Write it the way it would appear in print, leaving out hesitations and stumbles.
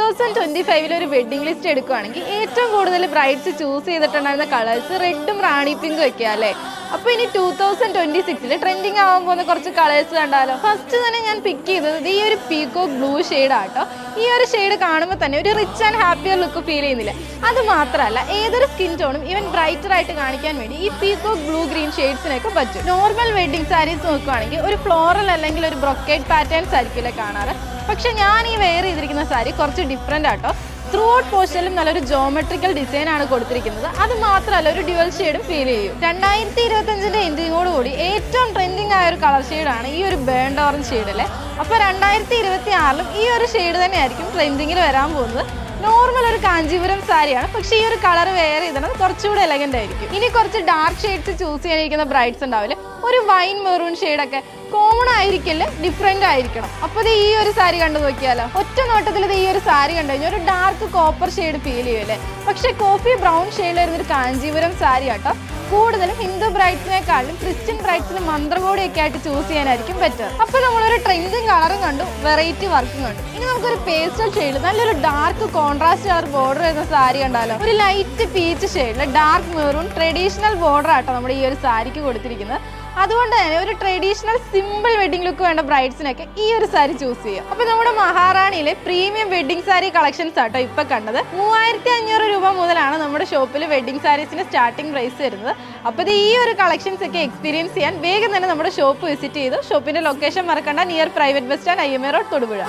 2025 ഒരു wedding list എടുക്കുകയാണെങ്കിൽ ഏറ്റവും കൂടുതൽ ബ്രൈഡ്സ് ചൂസ് ചെയ്തിട്ടുണ്ടായിരുന്ന കളേഴ്സ് റെഡും റാണി പിങ്കും ഒക്കെ അല്ലേ. അപ്പോൾ ഇനി 2026 ട്രെൻഡിങ് ആവാൻ പോകുന്ന കുറച്ച് കളേഴ്സ് കണ്ടാലോ. ഫസ്റ്റ് തന്നെ ഞാൻ പിക്ക് ചെയ്തത് ഈ ഒരു പീകോക്ക് ബ്ലൂ ഷെയ്ഡാട്ടോ. ഈ ഒരു ഷെയ്ഡ് കാണുമ്പോൾ തന്നെ ഒരു rich and happier look feel ചെയ്യുന്നില്ല. അത് മാത്രമല്ല ഏതൊരു സ്കിൻ ടോണും ഈവൻ ബ്രൈറ്റർ ആയിട്ട് കാണിക്കാൻ വേണ്ടി ഈ പീകോക്ക് ബ്ലൂ ഗ്രീൻ ഷെയ്ഡ്സിനൊക്കെ പറ്റും. നോർമൽ വെഡിങ് സാരീസ് നോക്കുകയാണെങ്കിൽ ഒരു ഫ്ലോറൽ അല്ലെങ്കിൽ ഒരു ബ്രൊക്കേഡ് പാറ്റേൺസ് ആയിരിക്കില്ല കാണാറ്. പക്ഷെ ഞാൻ ഈ വെയർ ചെയ്തിരിക്കുന്ന സാരി കുറച്ച് ഡിഫറെൻ്റ് ആട്ടോ. ത്രൂ ഔട്ട് പോർഷനിലും നല്ലൊരു ജോമെട്രിക്കൽ ഡിസൈൻ ആണ് കൊടുത്തിരിക്കുന്നത്. അത് മാത്രമല്ല ഒരു ഡ്യുവൽ ഷെയ്ഡും ഫീൽ ചെയ്യും. 2025 എൻഡിങ്ങോടുകൂടി ഏറ്റവും ട്രെൻഡിങ് ആയ ഒരു കളർ ഷെയ്ഡാണ് ഈ ഒരു ബേൺഡ് ഓറഞ്ച് ഷെയ്ഡല്ലേ. അപ്പോൾ 2026 ഈ ഒരു ഷെയ്ഡ് തന്നെയായിരിക്കും ട്രെൻഡിങ്ങിൽ വരാൻ പോകുന്നത്. നോർമൽ ഒരു കാഞ്ചീപുരം സാരിയാണ്, പക്ഷേ ഈ ഒരു കളർ വെയർ ചെയ്തത് കുറച്ചുകൂടെ എലഗന്റ് ആയിരിക്കും. ഇനി കുറച്ച് ഡാർക്ക് ഷെയ്ഡ്സ് ചൂസ് ചെയ്യാനിരിക്കുന്ന ബ്രൈഡ്സ് ഉണ്ടാവില്ലേ, ഒരു വൈൻ മെറൂൺ ഷെയ്ഡൊക്കെ കോമൺ ആയിരിക്കില്ല, ഡിഫറെൻ്റ് ആയിരിക്കണം. അപ്പോൾ ഇത് ഈ ഒരു സാരി കണ്ടു നോക്കിയാലോ. ഒറ്റ നോട്ടത്തിൽ ഇത് ഈ ഒരു സാരി കണ്ടു കഴിഞ്ഞാൽ ഒരു ഡാർക്ക് കോപ്പർ ഷെയ്ഡ് ഫീൽ ചെയ്യുമല്ലേ. പക്ഷേ കോഫി ബ്രൗൺ ഷെയ്ഡിൽ വരുന്നൊരു കാഞ്ചീപുരം സാരി ആട്ടോ. കൂടുതലും ഹിന്ദു ബ്രൈഡ്സിനെക്കാളും ക്രിസ്ത്യൻ ബ്രൈഡ്സിന് മന്ത്രകോടിയൊക്കെ ആയിട്ട് ചൂസ് ചെയ്യാനായിരിക്കും പറ്റുക. അപ്പോൾ നമ്മളൊരു ട്രെൻഡിങ് കളറും കണ്ടു, വെറൈറ്റി വർക്കും കണ്ടു. ഇനി നമുക്കൊരു പേസ്റ്റൽ ഷെയ്ഡ് നല്ലൊരു ഡാർക്ക് കോൺട്രാസ്റ്റ് കളർ ബോർഡർ വരുന്ന സാരി കണ്ടാലോ. ഒരു ലൈറ്റ് പീച്ച് ഷെയ്ഡിൽ ഡാർക്ക് മെറൂൺ ട്രഡീഷണൽ ബോർഡർ ആട്ടോ നമ്മുടെ ഈ ഒരു സാരിക്ക് കൊടുത്തിരിക്കുന്നത്. അതുകൊണ്ട് തന്നെ ഒരു ട്രഡീഷണൽ സിമ്പിൾ വെഡിങ് ലുക്ക് വേണ്ട ബ്രൈഡ്സിനൊക്കെ ഈ ഒരു സാരി ചൂസ് ചെയ്യാം. അപ്പോൾ നമ്മുടെ മഹാറാണിയിലെ പ്രീമിയം വെഡിങ് സാരി കളക്ഷൻസ് ആട്ടോ ഇപ്പൊ കണ്ടത്. 3500 രൂപ മുതലാണ് നമ്മുടെ ഷോപ്പിൽ വെഡിങ് സാരീസിന് സ്റ്റാർട്ടിംഗ് പ്രൈസ് വരുന്നത്. അപ്പോൾ ഈ ഒരു കളക്ഷൻസ് ഒക്കെ എക്സ്പീരിയൻസ് ചെയ്യാൻ വേഗം തന്നെ നമ്മുടെ ഷോപ്പ് വിസിറ്റ് ചെയ്തു. ഷോപ്പിന്റെ ലൊക്കേഷൻ മറക്കണ്ട, near private bus stand, IMA road, Thodupuzha.